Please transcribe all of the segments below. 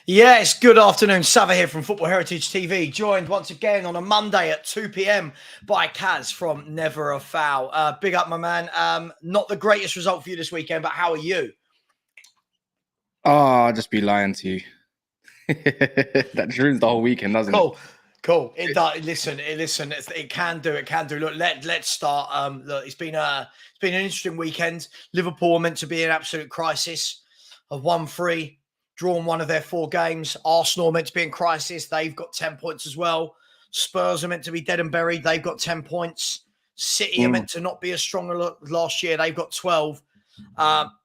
Yes, good afternoon. Savva here from Football Heritage TV, joined once again on a Monday at 2 p.m. by Kaz from Never a Foul. Big up, my man. Not the greatest result for you this weekend, but how are you? Oh, I'll just be lying to you. That ruins the whole weekend, doesn't it? Cool. It does. Listen. It can do. Look, let's start. Look, it's been an interesting weekend. Liverpool are meant to be in absolute crisis. Have won 3, drawn one of their 4 games. Arsenal are meant to be in crisis. They've got 10 points as well. Spurs are meant to be dead and buried. They've got 10 points. City are meant to not be as strong as last year. They've got 12.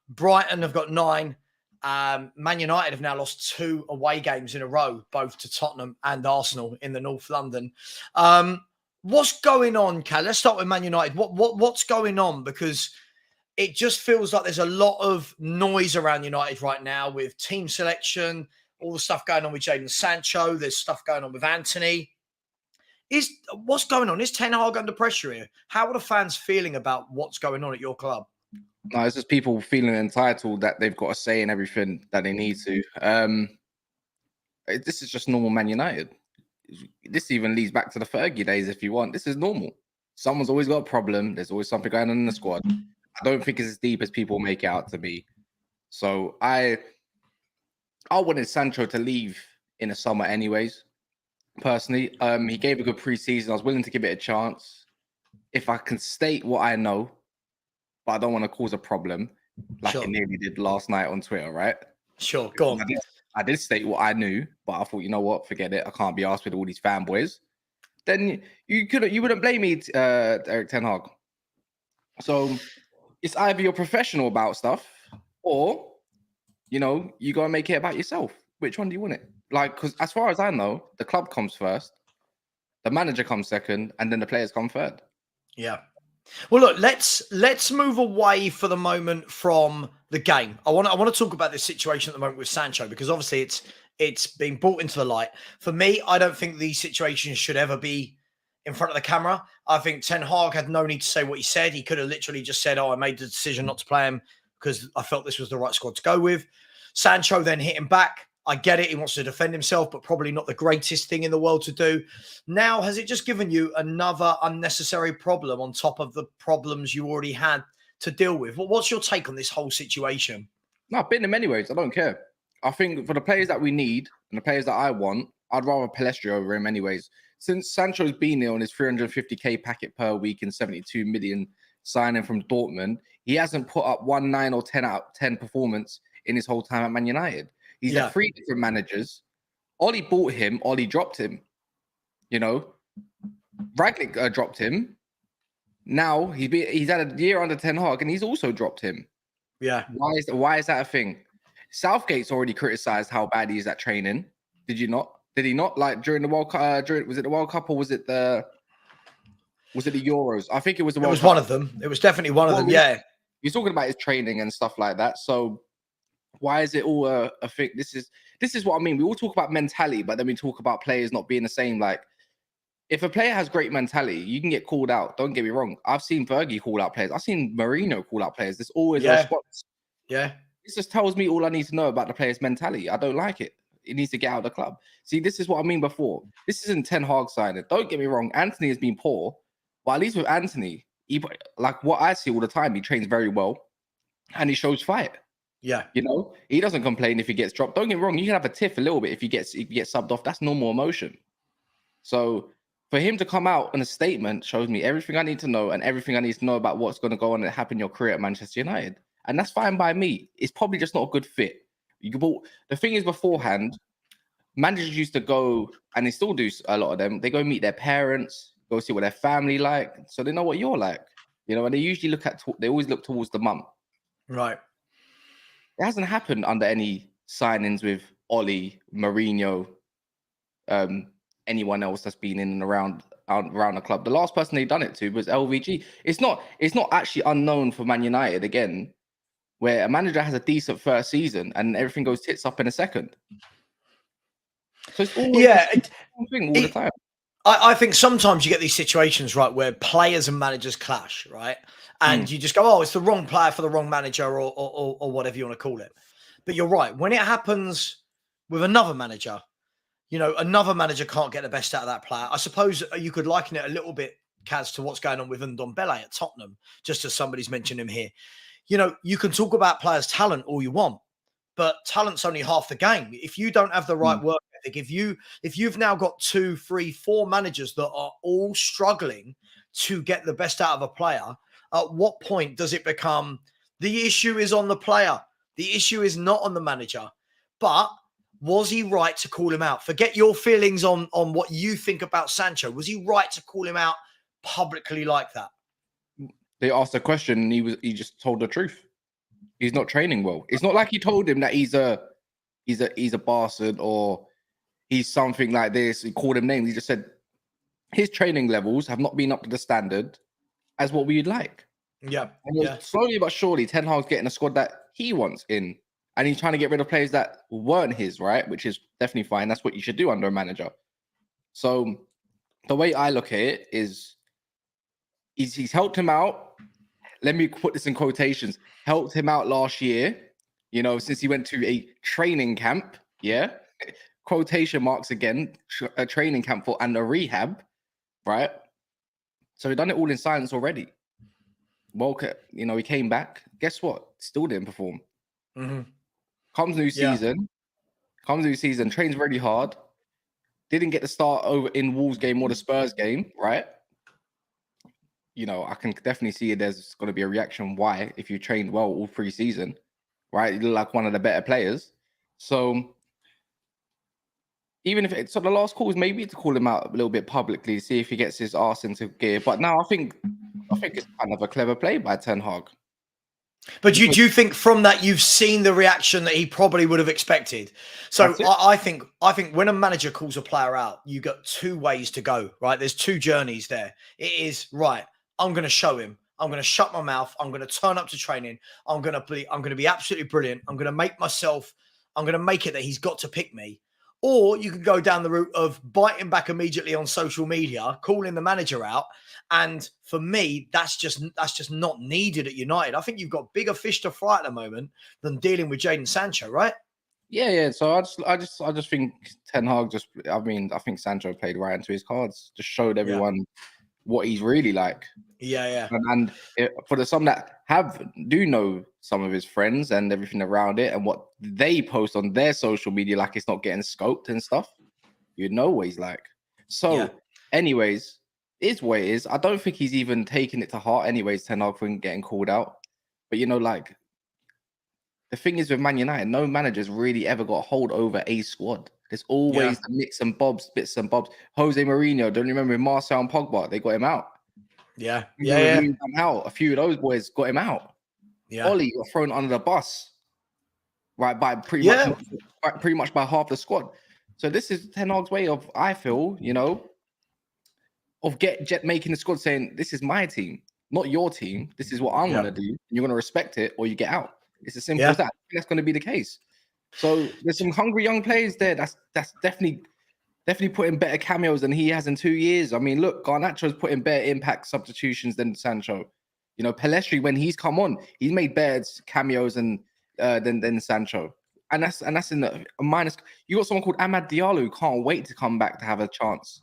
Brighton have got 9. Man United have now lost 2 away games in a row, both to Tottenham and Arsenal in the North London. What's going on, Cal? Let's start with Man United. What's going on? Because it just feels like there's a lot of noise around United right now with team selection, all the stuff going on with Jadon Sancho. There's stuff going on with Anthony. What's going on? Is Ten Hag under pressure here? How are the fans feeling about what's going on at your club? No, it's just people feeling entitled that they've got a say in everything that they need to. This is just normal Man United. This even leads back to the Fergie days, if you want. This is normal. Someone's always got a problem. There's always something going on in the squad. I don't think it's as deep as people make it out to be. So I wanted Sancho to leave in the summer anyways, personally. He gave a good preseason. I was willing to give it a chance. If I can state what I know, but I don't want to cause a problem like it nearly did last night on Twitter, right? Sure, go on. I did state what I knew, but I thought, you know what, forget it. I can't be asked with all these fanboys. Then you wouldn't blame me, Eric Ten Hag. So it's either you're professional about stuff or, you go and make it about yourself. Which one do you want it? Like, because as far as I know, the club comes first, the manager comes second, and then the players come third. Yeah. Well, look, let's move away for the moment from the game. I want to talk about this situation at the moment with Sancho because obviously it's been brought into the light. For me, I don't think these situations should ever be in front of the camera. I think Ten Hag had no need to say what he said. He could have literally just said, "Oh, I made the decision not to play him because I felt this was the right squad to go with." Sancho then hit him back. I get it. He wants to defend himself, but probably not the greatest thing in the world to do. Now, has it just given you another unnecessary problem on top of the problems you already had to deal with? What's your take on this whole situation? No, I've been in many ways. I don't care. I think for the players that we need and the players that I want, I'd rather Palestri over him anyways. Since Sancho's been here on his 350k packet per week and 72 million signing from Dortmund, he hasn't put up 1, 9 or 10 out of 10 performance in his whole time at Man United. He's had 3 different managers. Ollie bought him. Ollie dropped him. Ragnick dropped him. Now he's had a year under Ten Hag, and he's also dropped him. Yeah. Why is that a thing? Southgate's already criticised how bad he is at training. Did you not? Did he not? Like during the World Cup? Was it the World Cup or was it the Euros? I think it was the World Cup. It was one of them. It was definitely one of them. Yeah. He's talking about his training and stuff like that. So why is it all a thing? This is what I mean. We all talk about mentality, but then we talk about players not being the same. Like, if a player has great mentality, you can get called out. Don't get me wrong. I've seen Fergie call out players. I've seen Mourinho call out players. There's always a response. Yeah. This just tells me all I need to know about the player's mentality. I don't like it. It needs to get out of the club. See, this is what I mean before. This isn't Ten Hag signing. Don't get me wrong. Anthony has been poor, but at least with Anthony, like what I see all the time, he trains very well and he shows fight. Yeah. He doesn't complain if he gets dropped. Don't get me wrong. You can have a tiff a little bit if you get subbed off. That's normal emotion. So for him to come out in a statement shows me everything I need to know and everything I need to know about what's going to go on and happen in your career at Manchester United. And that's fine by me. It's probably just not a good fit. The thing is, beforehand, managers used to go, and they still do a lot of them, they go meet their parents, go see what their family like, so they know what you're like. And they usually they always look towards the mum. Right. It hasn't happened under any signings with Ollie, Mourinho, anyone else that's been in and around the club. The last person they done it to was LVG. It's not actually unknown for Man United again, where a manager has a decent first season and everything goes tits up in a second. So it's always the same thing all the time. I think sometimes you get these situations, right, where players and managers clash, right? And you just go, oh, it's the wrong player for the wrong manager or whatever you want to call it. But you're right. When it happens with another manager. Another manager can't get the best out of that player. I suppose you could liken it a little bit, Kaz, to what's going on with Ndombele at Tottenham, just as somebody's mentioned him here. You can talk about players' talent all you want, but talent's only half the game. If you don't have the right work ethic, if you've now got 2, 3, 4 managers that are all struggling to get the best out of a player, at what point does it become the issue is on the player? The issue is not on the manager. But was he right to call him out? Forget your feelings on what you think about Sancho. Was he right to call him out publicly like that? They asked a question and he just told the truth. He's not training well. It's not like he told him that he's a bastard or he's something like this. He called him names. He just said his training levels have not been up to the standard as what we'd like. Yeah. Slowly but surely, Ten Hag's getting a squad that he wants in. And he's trying to get rid of players that weren't his, right? Which is definitely fine. That's what you should do under a manager. So the way I look at it is he's helped him out. Let me put this in quotations. Helped him out last year, since he went to a training camp. Yeah. Quotation marks again. A training camp and a rehab, right? So he done it all in silence already. Well, he came back. Guess what? Still didn't perform. Mm-hmm. Comes new season, trains really hard. Didn't get the start over in Wolves game or the Spurs game, right? I can definitely see there's going to be a reaction. Why? If you trained well all pre-season, right? You look like one of the better players. So even if it's the last call is maybe to call him out a little bit publicly, see if he gets his arse into gear. But now I think it's kind of a clever play by Ten Hag. But do you think from that you've seen the reaction that he probably would have expected? So I think when a manager calls a player out, you got 2 ways to go, right? There's 2 journeys there. It is right. I'm going to show him. I'm going to shut my mouth. I'm going to turn up to training. I'm going to be absolutely brilliant. I'm going to make it that he's got to pick me. Or you can go down the route of biting back immediately on social media, calling the manager out. And for me, that's just not needed at United. I think you've got bigger fish to fry at the moment than dealing with Jadon Sancho, right? Yeah. So I just think Ten Hag I think Sancho played right into his cards. Just showed everyone what he's really like. Yeah. And for some that do know some of his friends and everything around it and what they post on their social media, like it's not getting scoped and stuff, what he's like. So, anyways, is what it is. I don't think he's even taking it to heart, anyways. Ten Hag for getting called out, but the thing is with Man United, no manager's really ever got a hold over a squad. There's always the bits and bobs. Jose Mourinho, don't you remember Marcel and Pogba? They got him out. Yeah. Out. A few of those boys got him out. Yeah. Ollie got thrown under the bus, right, by pretty much by half the squad. So this is Ten Hag's way of, I feel, of making the squad saying, this is my team, not your team. This is what I'm going to do. You're going to respect it or you get out. It's as simple as that. I think that's going to be the case. So there's some hungry young players there. That's definitely putting better cameos than he has in 2 years. I mean, look, Garnacho's putting better impact substitutions than Sancho. Pelestri, when he's come on, he's made better cameos than Sancho. And that's in the minus. You got someone called Amad Diallo who can't wait to come back to have a chance.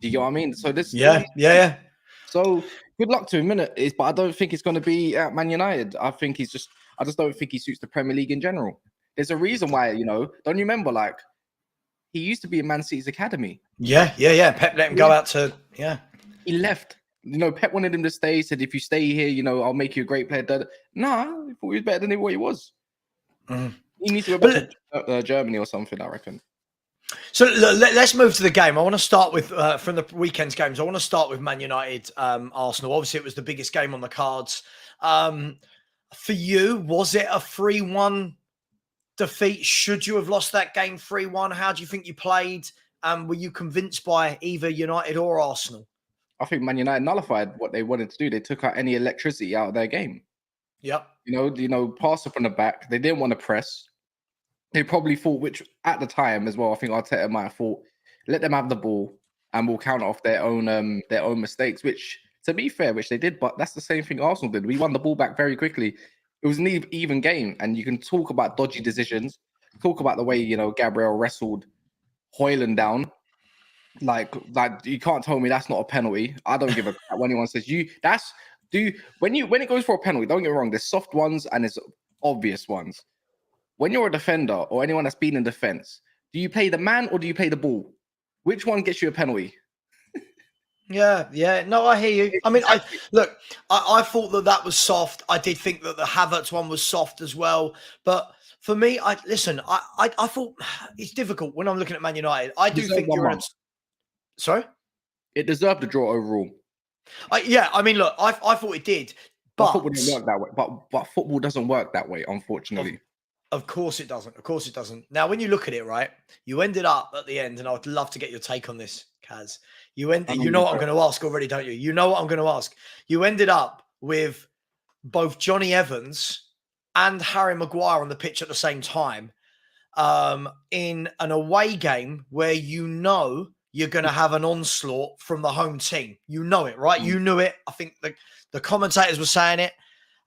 Do you get what I mean? So this, yeah. So good luck to him, innit? But I don't think it's going to be at Man United. I just don't think he suits the Premier League in general. There's a reason why, don't you remember, like, he used to be in Man City's academy. Yeah. Pep let him go out to, He left. Pep wanted him to stay. He said, if you stay here, I'll make you a great player. Nah, he thought he was better than what he was. Mm. He needs to go back to Germany or something, I reckon. So let's move to the game. I want to start with, from the weekend's games, I want to start with Man United, Arsenal. Obviously, it was the biggest game on the cards. For you, was it a 3-1 defeat? Should you have lost that game 3-1? How do you think you played? Were you convinced by either United or Arsenal? I think Man United nullified what they wanted to do. They took out any electricity out of their game. Yep. Pass up on the back. They didn't want to press. They probably thought, which at the time as well, I think Arteta might have thought, let them have the ball and we'll counter off their own mistakes, which, to be fair, which they did, but that's the same thing Arsenal did. We won the ball back very quickly. It was an even game, and you can talk about dodgy decisions. talk about the way, you know, Gabriel wrestled Hoyland down. Like you can't tell me that's not a penalty. I don't give a crap when anyone says when it goes for a penalty, don't get me wrong, there's soft ones and there's obvious ones. When you're a defender or anyone that's been in defense, do you play the man or do you play the ball? Which one gets you a penalty? Yeah. No, I hear you. I mean, I thought that was soft. I did think that the Havertz one was soft as well. But for me, I thought it's difficult when I'm looking at Man United. I do think you're in a... Sorry? It deserved a draw overall. I mean, look, I thought it did. But football doesn't work that way. But football doesn't work that way, unfortunately. Of course it doesn't. Of course it doesn't. Now, when you look at it, right, you ended up at the end, and I would love to get your take on this, Kaz. You know what I'm going to ask already, don't you? You know what I'm going to ask. You ended up with both Johnny Evans and Harry Maguire on the pitch at the same time in an away game where you know you're going to have an onslaught from the home team. You know it, right? You knew it. I think the commentators were saying it.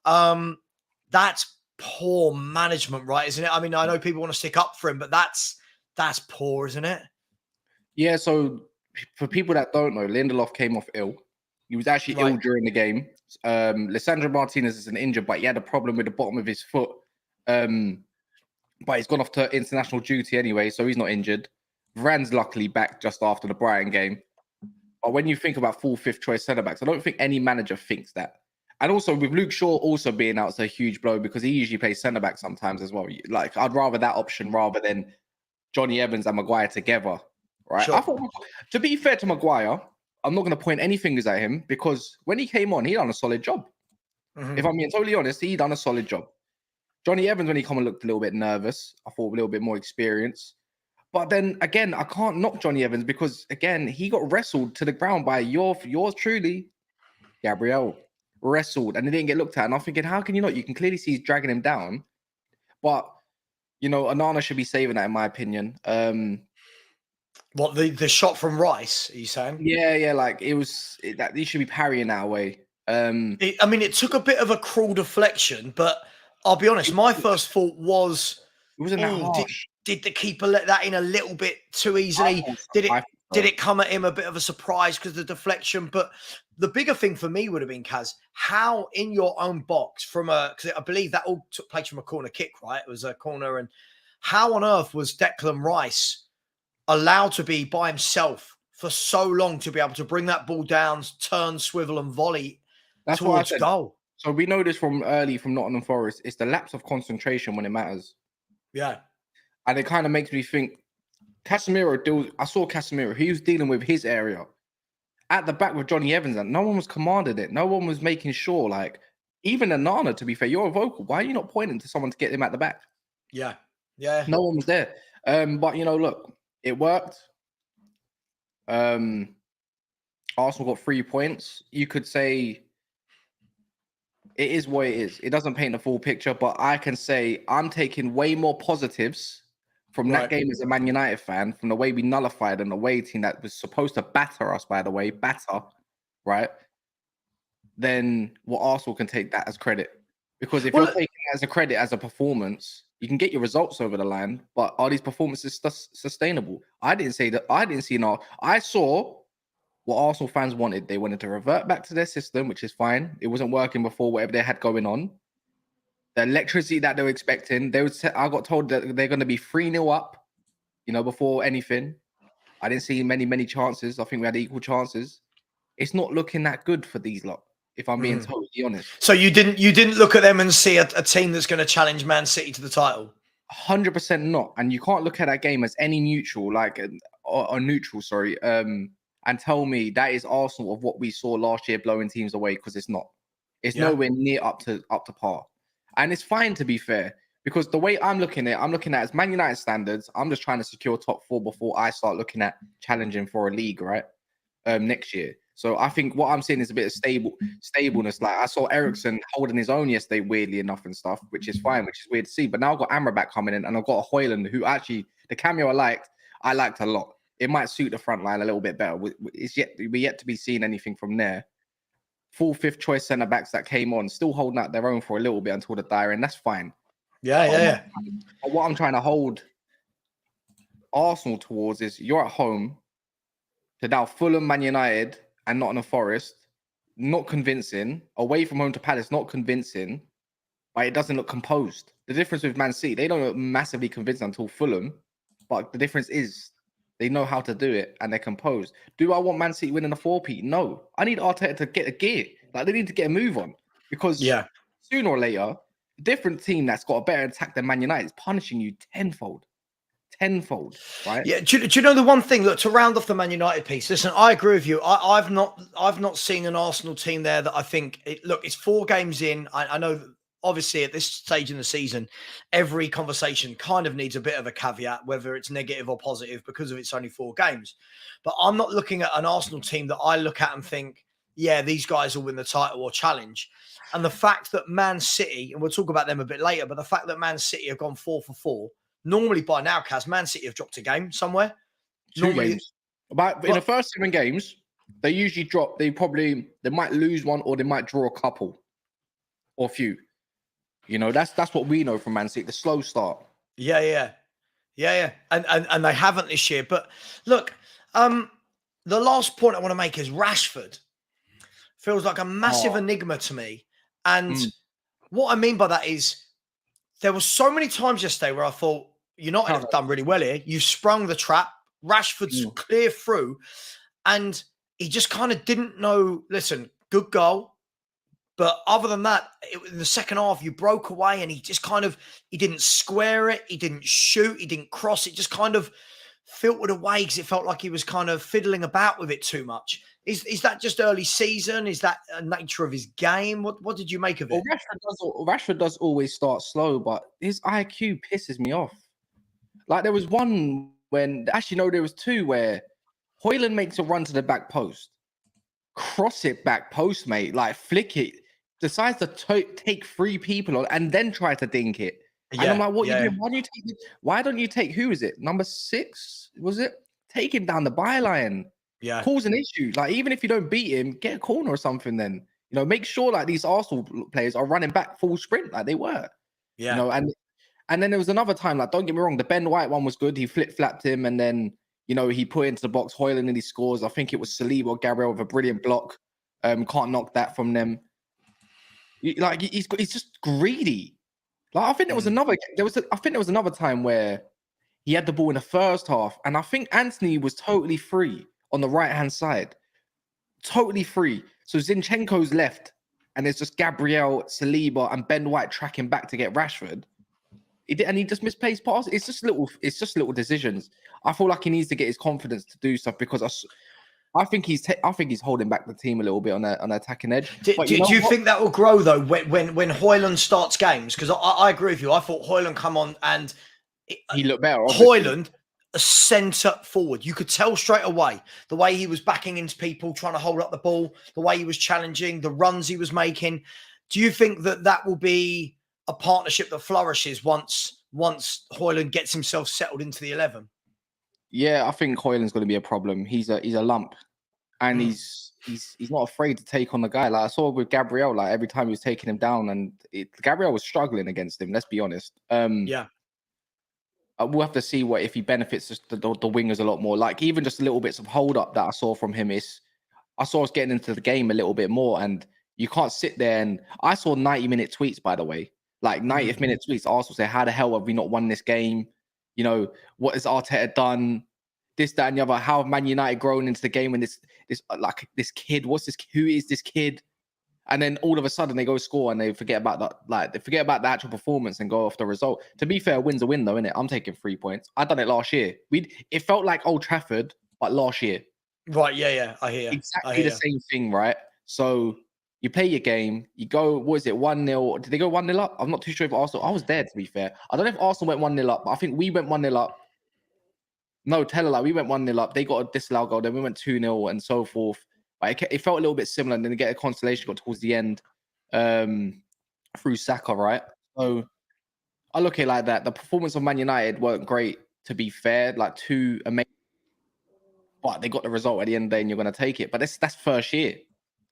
That's poor management, right? Isn't it? I mean, I know people want to stick up for him, but that's poor, isn't it? Yeah. So for people that don't know, Lindelof came off ill. He was actually ill during the game. Lisandro Martinez is an injured, but he had a problem with the bottom of his foot. But he's gone off to international duty anyway, so he's not injured. Varane's luckily back just after the Brighton game. But when you think about full fifth choice centre backs, I don't think any manager thinks that. And also with Luke Shaw also being out, it's a huge blow because he usually plays centre back sometimes as well. Like I'd rather that option rather than Johnny Evans and Maguire together, right? Sure. I thought, to be fair to Maguire, I'm not going to point any fingers at him because when he came on, he done a solid job. Mm-hmm. If I'm being totally honest, he done a solid job. Johnny Evans, when he come and looked a little bit nervous, I thought a little bit more experience. But then again, I can't knock Johnny Evans because again, he got wrestled to the ground by yours truly, Gabriel. Wrestled and he didn't get looked at. And I'm thinking, how can you not? You can clearly see he's dragging him down. But you know, Onana should be saving that, in my opinion. What the shot from Rice? Are you saying? Yeah. Like that he should be parrying that away. I mean, it took a bit of a cruel deflection, but I'll be honest. My first thought was, it wasn't that harsh. Did the keeper let that in a little bit too easily? Did it come at him a bit of a surprise because of the deflection? But the bigger thing for me would have been, Kaz, how in your own box because I believe that all took place from a corner kick, right? It was a corner. And how on earth was Declan Rice allowed to be by himself for so long to be able to bring that ball down, turn, swivel and volley towards goal? So we know this from Nottingham Forest. It's the lapse of concentration when it matters. Yeah. And it kind of makes me think, I saw Casemiro, he was dealing with his area at the back with Johnny Evans, and no one was commanding it. No one was making sure, like, even Onana, to be fair, you're a vocal. Why are you not pointing to someone to get him at the back? Yeah. No one was there. But, you know, look, it worked. Arsenal got 3 points. You could say it is what it is. It doesn't paint the full picture, but I can say I'm taking way more positives from that game as a Man United fan, from the way we nullified an away team that was supposed to batter us, by the way, right? Then what Arsenal can take that as credit. Because if you're taking it as a credit, as a performance, you can get your results over the line, but are these performances sustainable? I didn't see no. I saw what Arsenal fans wanted. They wanted to revert back to their system, which is fine. It wasn't working before, whatever they had going on. The electricity that they were expecting, I got told that they're going to be 3-0 up, you know, before anything. I didn't see many chances. I think we had equal chances. It's not looking that good for these lot, if I'm being totally honest. So you didn't look at them and see a team that's going to challenge Man City to the title? 100% not. And you can't look at that game as any neutral, and tell me that is Arsenal of what we saw last year blowing teams away, because it's not. It's nowhere near up to par. And it's fine, to be fair, because the way I'm looking at as Man United standards, I'm just trying to secure top 4 before I start looking at challenging for a league, right? Next year. So I think what I'm seeing is a bit of stableness. Like I saw Eriksen holding his own yesterday, weirdly enough, and stuff, which is fine, which is weird to see. But now I've got Amrabat coming in, and I've got a Hoyland, who actually, the cameo I liked a lot. It might suit the front line a little bit better. We're yet to be seen anything from there. Full fifth choice centre backs that came on, still holding out their own for a little bit until the diary, and that's fine. Yeah. But what I'm trying to hold Arsenal towards is you're at home to now Fulham, Man United, and Nottingham Forest, not convincing. Away from home to Palace, not convincing. But it doesn't look composed. The difference with Man City, they don't look massively convincing until Fulham. But the difference is they know how to do it and they're composed. Do I want Man City winning a 4-peat? No. I need Arteta to get a gear. Like they need to get a move on. Because sooner or later, a different team that's got a better attack than Man United is punishing you tenfold. Right? Yeah. Do you know the one thing? Look, to round off the Man United piece. Listen, I agree with you. I've not seen an Arsenal team there that I think. Look, it's 4 games in. I know that obviously at this stage in the season, every conversation kind of needs a bit of a caveat, whether it's negative or positive, because of it's only 4 games. But I'm not looking at an Arsenal team that I look at and think, yeah, these guys will win the title or challenge. And the fact that Man City, and we'll talk about them a bit later, but the fact that Man City have gone 4 for 4. Normally by now, Kaz, Man City have dropped a game somewhere. 2 games. But in the first 7 games, they usually drop. They might lose one or they might draw a couple or a few. You know, that's what we know from Man City, the slow start. Yeah. And they haven't this year. But look, the last point I want to make is Rashford feels like a massive enigma to me. And what I mean by that is there were so many times yesterday where I thought United have done really well here. You sprung the trap. Rashford's clear through. And he just kind of didn't know, listen, good goal. But other than that, in the second half, you broke away and he just kind of, he didn't square it. He didn't shoot. He didn't cross. It just kind of filtered away because it felt like he was kind of fiddling about with it too much. Is that just early season? Is that a nature of his game? What did you make of it? Well, Rashford does always start slow, but his IQ pisses me off. Like there was one when, actually no, there was 2 where Højlund makes a run to the back post. Cross it back post, mate. Like flick it. Decides to take 3 people on and then try to dink it. And I'm like, what you doing? Why don't you take, who is it? Number 6, was it? Take him down the byline. Yeah. Cause an issue. Like, even if you don't beat him, get a corner or something then. You know, make sure like these Arsenal players are running back full sprint like they were. Yeah. You know, and then there was another time, like, don't get me wrong, the Ben White one was good. He flip-flapped him and then, you know, he put into the box Højlund and he scores. I think it was Saliba or Gabriel with a brilliant block. Can't knock that from them. Like he's just greedy. Like I think there was another time where he had the ball in the first half, and I think Anthony was totally free on the right hand side, totally free. So Zinchenko's left, and there's just Gabriel, Saliba, and Ben White tracking back to get Rashford. He just misplaced passes. It's just little decisions. I feel like he needs to get his confidence to do stuff because I think he's holding back the team a little bit on the attacking edge. Do you think that will grow though when Højlund starts games? Because I agree with you. I thought Højlund come on and he looked better. Obviously. Højlund, a centre forward. You could tell straight away the way he was backing into people, trying to hold up the ball, the way he was challenging, the runs he was making. Do you think that will be a partnership that flourishes once Højlund gets himself settled into the 11? Yeah, I think Højlund's going to be a problem. He's a lump, and he's not afraid to take on the guy. Like I saw with Gabriel, like every time he was taking him down, and Gabriel was struggling against him. Let's be honest. We'll have to see if he benefits the wingers a lot more. Like even just little bits of hold up that I saw from him I saw us getting into the game a little bit more, and you can't sit there. And I saw 90-minute tweets, by the way, like 90th-minute tweets. Arsenal say, "How the hell have we not won this game? You know, what has Arteta done? This, that, and the other. How have Man United grown into the game? And this kid, who is this kid?" And then all of a sudden they go score and they forget about that. Like they forget about the actual performance and go off the result. To be fair, a win's a win though, innit? I'm taking 3 points. I done it last year. It felt like Old Trafford, but last year. Right, yeah. I hear exactly the same thing, right? So you play your game, you go, what is it, 1-0? Did they go 1-0 up? I'm not too sure if Arsenal, I was there to be fair. I don't know if Arsenal went 1-0 up, but I think we went 1-0 up. No, tell a lie, we went 1-0 up. They got a disallowed goal, then we went 2-0 and so forth. Like, it felt a little bit similar, and then they get a consolation goal towards the end through Saka, right? So I look at it like that. The performance of Man United weren't great, to be fair, like too amazing. But they got the result at the end of the day, and you're going to take it. But that's first year,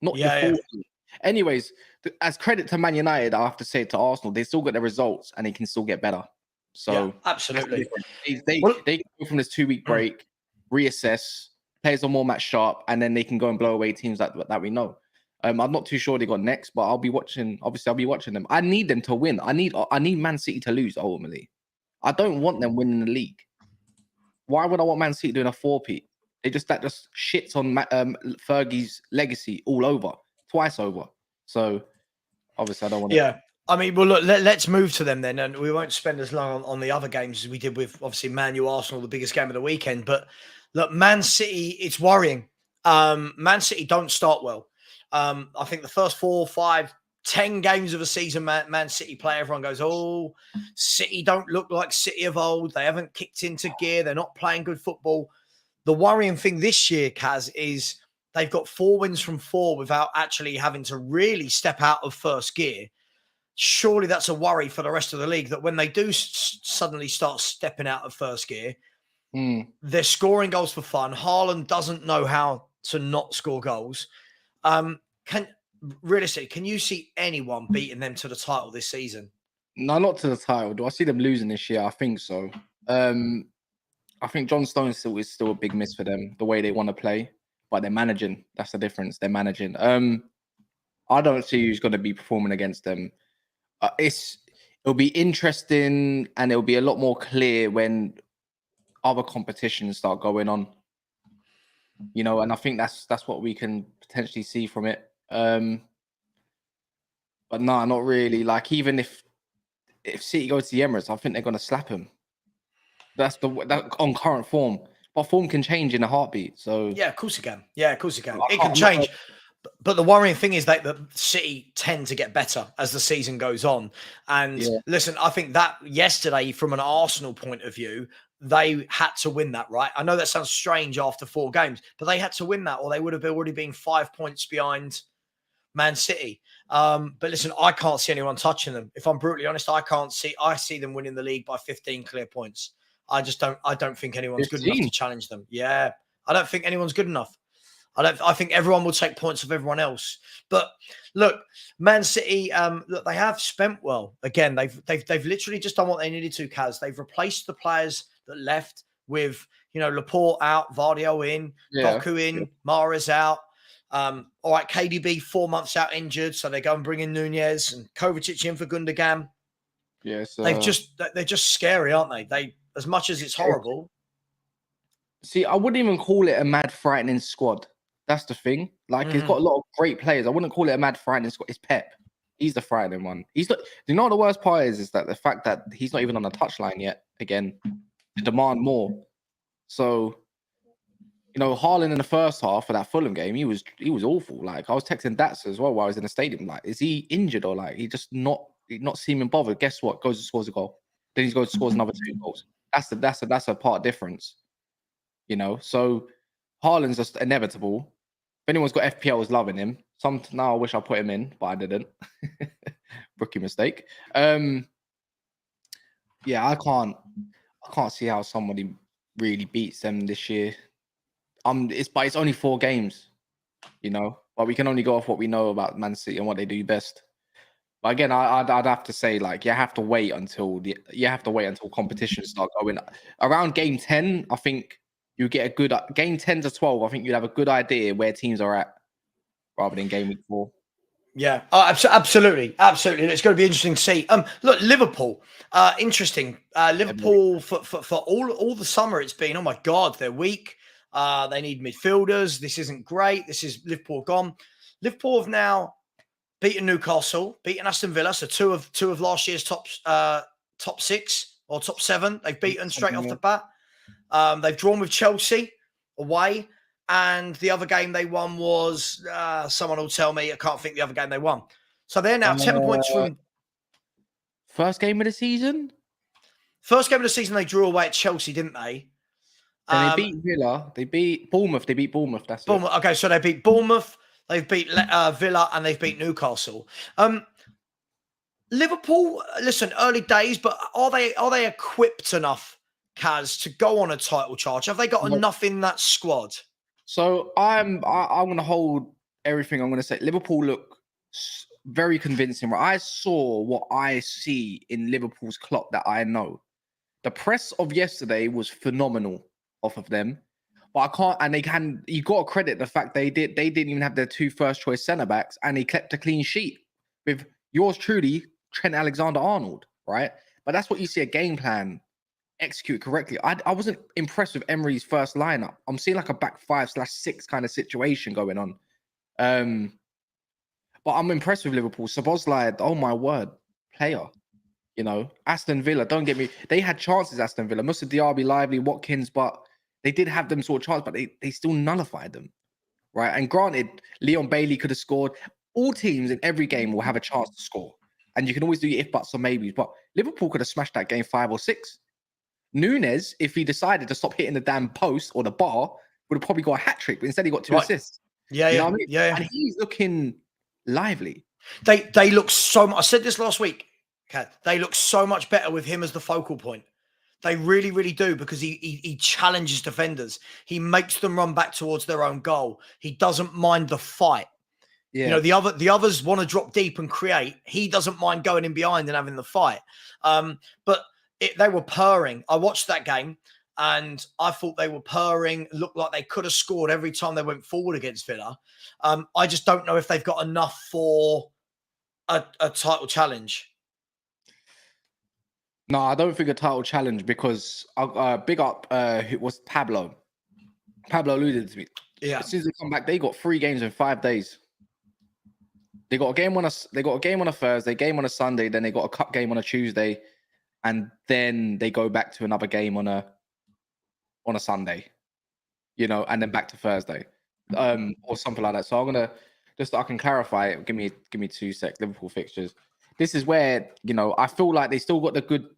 not your fourth year. Anyways, as credit to Man United, I have to say to Arsenal, they still got the results and they can still get better. So absolutely. they go from this 2-week break, reassess, players are more match sharp, and then they can go and blow away teams that we know. I'm not too sure they got next, but I'll be watching. Obviously, I'll be watching them. I need them to win. I need Man City to lose ultimately. I don't want them winning the league. Why would I want Man City doing a 4-peat? That just shits on Fergie's legacy all over, twice over. So obviously, I don't want to. Yeah. I mean, well, look, let's move to them then, and we won't spend as long on the other games as we did with obviously Man U Arsenal, the biggest game of the weekend. But look, Man City, it's worrying. Man City don't start well. I think the first 4, 5, 10 games of a season, Man City play, everyone goes, oh, City don't look like City of old. They haven't kicked into gear. They're not playing good football. The worrying thing this year, Kaz, is they've got 4 wins from 4 without actually having to really step out of first gear. Surely that's a worry for the rest of the league, that when they do suddenly start stepping out of first gear, they're scoring goals for fun. Haaland doesn't know how to not score goals. Realistically, can you see anyone beating them to the title this season? No, not to the title. Do I see them losing this year? I think so. I think John Stones is still a big miss for them, the way they want to play, but they're managing. That's the difference. They're managing. I don't see who's going to be performing against them. It'll be interesting, and it'll be a lot more clear when other competitions start going on. And I think that's what we can potentially see from it. But no, not really. Like, even if City go to the Emirates, I think they're going to slap him. That's on current form. But form can change in a heartbeat. So yeah, of course it can. Yeah, of course it can. It can change. But the worrying thing is that the City tend to get better as the season goes on. And listen, I think that yesterday, from an Arsenal point of view, they had to win that, right? I know that sounds strange after 4 games, but they had to win that, or they would have already been 5 points behind Man City. But listen, I can't see anyone touching them. If I'm brutally honest, I see them winning the league by 15 clear points. I don't think anyone's good enough to challenge them. Yeah. I don't think anyone's good enough. I think everyone will take points of everyone else. But look, Man City, look, they have spent well. Again, they've literally just done what they needed to, Kaz. They've replaced the players that left with, Laporte out, Vardio in, Doku in, Mahrez out. All right, KDB 4 months out injured, so they go and bring in Nunez and Kovacic in for Gundogan. Yes, they're just scary, aren't they? They, as much as it's horrible. See, I wouldn't even call it a mad frightening squad. That's the thing. Like, it's got a lot of great players. I wouldn't call it a mad frightening squad. It's Pep. He's the frightening one. He's not. You know what the worst part is that the fact that he's not even on the touchline yet. Again, to demand more. So, Haaland in the first half of that Fulham game, he was awful. Like, I was texting Dats as well while I was in the stadium. Like, is he injured, or like he just not seeming bothered? Guess what? Goes and scores a goal. Then he goes and scores another 2 goals. That's a part difference. So Haaland's just inevitable. If anyone's got FPL, I was loving him. Now I wish I put him in, but I didn't. Rookie mistake. Yeah, I can't see how somebody really beats them this year. It's only 4 games, but we can only go off what we know about Man City and what they do best. But again, I'd have to say, like, you have to wait until competitions start going. Around game 10, I think you get a good game 10 to 12. I think you'd have a good idea where teams are at, rather than game week 4. Yeah, absolutely. It's going to be interesting to see. Look, Liverpool, interesting. Liverpool for all the summer, it's been, oh my God, they're weak. They need midfielders. This isn't great. This is Liverpool gone. Liverpool have now beaten Newcastle, beaten Aston Villa, so two of last year's top 6 or top 7. They've beaten straight off the bat. They've drawn with Chelsea away, and the other game they won was someone will tell me. I can't think the other game they won. So they're now 10 points from first game of the season. First game of the season, they drew away at Chelsea, didn't they? And they beat Villa. They beat Bournemouth. That's Bournemouth. Okay, so they beat Bournemouth. They've beat Villa, and they've beat Newcastle. Liverpool, listen, early days, but are they equipped enough, Kaz, to go on a title charge? Have they got enough in that squad? So I'm going to hold everything I'm going to say. Liverpool look very convincing. I saw what I see in Liverpool's Klopp that I know. The press of yesterday was phenomenal off of them. But I can't, and you got to credit the fact they didn't even have their 2 first choice centre backs, and he kept a clean sheet with yours truly, Trent Alexander-Arnold, right? But that's what you see a game plan execute correctly. I wasn't impressed with Emery's first lineup. I'm seeing like a back 5/6 kind of situation going on. But I'm impressed with Liverpool. Szoboszlai, oh my word, player. You know, Aston Villa, don't get me. They had chances, Aston Villa. Musa Diaby, Lively, Watkins, but they did have them sort of chance, but they still nullified them, right? And granted, Leon Bailey could have scored. All teams in every game will have a chance to score. And you can always do your if, buts, or maybes. But Liverpool could have smashed that game 5 or 6. Nunes, if he decided to stop hitting the damn post or the bar, would have probably got a hat-trick, but instead he got 2 assists. Yeah, you know what I mean? Yeah. And he's looking lively. They look so much. I said this last week. They look so much better with him as the focal point. They really, really do, because he challenges defenders. He makes them run back towards their own goal. He doesn't mind the fight. Yeah. You know, the others want to drop deep and create. He doesn't mind going in behind and having the fight. But they were purring. I watched that game and I thought they were purring. Looked like they could have scored every time they went forward against Villa. I just don't know if they've got enough for a title challenge. No, I don't think a title challenge, because big up who was Pablo. Pablo alluded to me. Yeah. As soon as they come back, they got 3 games in 5 days. They got a game on a Thursday, game on a Sunday, then they got a cup game on a Tuesday, and then they go back to another game on a Sunday. You know, and then back to Thursday. Or something like that. So I'm gonna I can clarify it. Give me 2 seconds. Liverpool fixtures. This is where, you know, I feel like they still got the good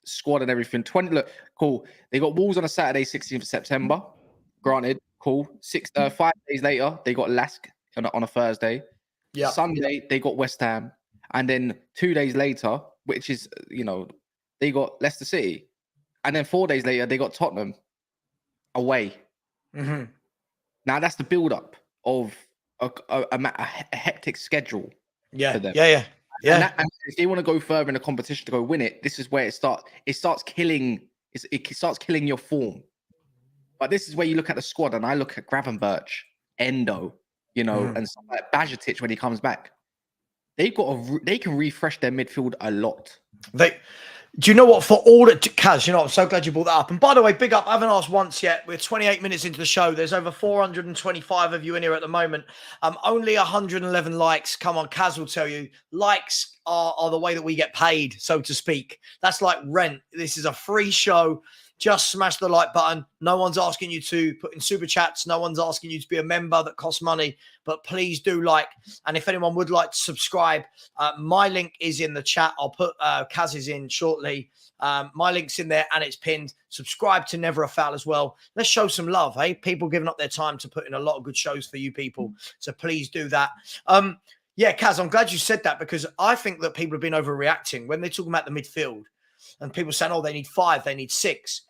squad and everything. Look, cool. They got Wolves on a Saturday, 16th of September. Granted, cool. 5 days later, they got Lask on a Thursday. Yeah. Sunday, they got West Ham. And then 2 days later, which is, you know, they got Leicester City. And then 4 days later, they got Tottenham away. Mm-hmm. Now, that's the build-up of a hectic schedule. Yeah, for them. Yeah. And if they want to go further in the competition to go win it, this is where it starts. It starts killing your form. But this is where you look at the squad, and I look at Gravenberch, Endo, you know, and stuff like Bajcetic when he comes back. They can refresh their midfield a lot. Do you know what? For all that, Kaz, you know, I'm so glad you brought that up. And by the way, big up. I haven't asked once yet. We're 28 minutes into the show. There's over 425 of you in here at the moment. Only 111 likes. Come on, Kaz will tell you. Likes are the way that we get paid, so to speak. That's like rent. This is a free show. Just smash the like button. No one's asking you to put in super chats. No one's asking you to be a member that costs money. But please do like. And if anyone would like to subscribe, my link is in the chat. I'll put Kaz's in shortly. My link's in there and it's pinned. Subscribe to Never a Foul as well. Let's show some love, hey? People giving up their time to put in a lot of good shows for you people. So please do that. Yeah, Kaz, I'm glad you said that, because I think that people have been overreacting when they're talking about the midfield. And people saying, oh, they need 5, they need 6.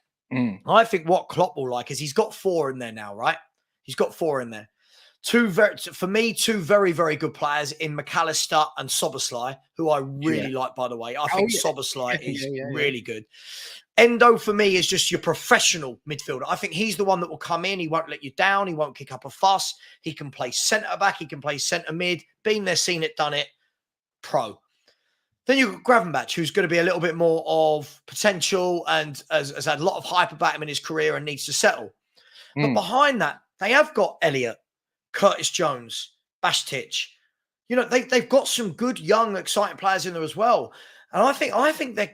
I think what Klopp will like is he's got 4 in there now, right? He's got 4 in there. Two very, very good players in McAllister and Szoboszlai, who I really like, by the way. I think Szoboszlai is really good. Endo, for me, is just your professional midfielder. I think he's the one that will come in. He won't let you down. He won't kick up a fuss. He can play centre-back. He can play centre-mid. Been there, seen it, done it. Pro. Then you've got Gravenberch, who's going to be a little bit more of potential and has had a lot of hype about him in his career and needs to settle. But behind that, they have got Elliott, Curtis Jones, Bajcetic. You know, they've got some good, young, exciting players in there as well. And I think they're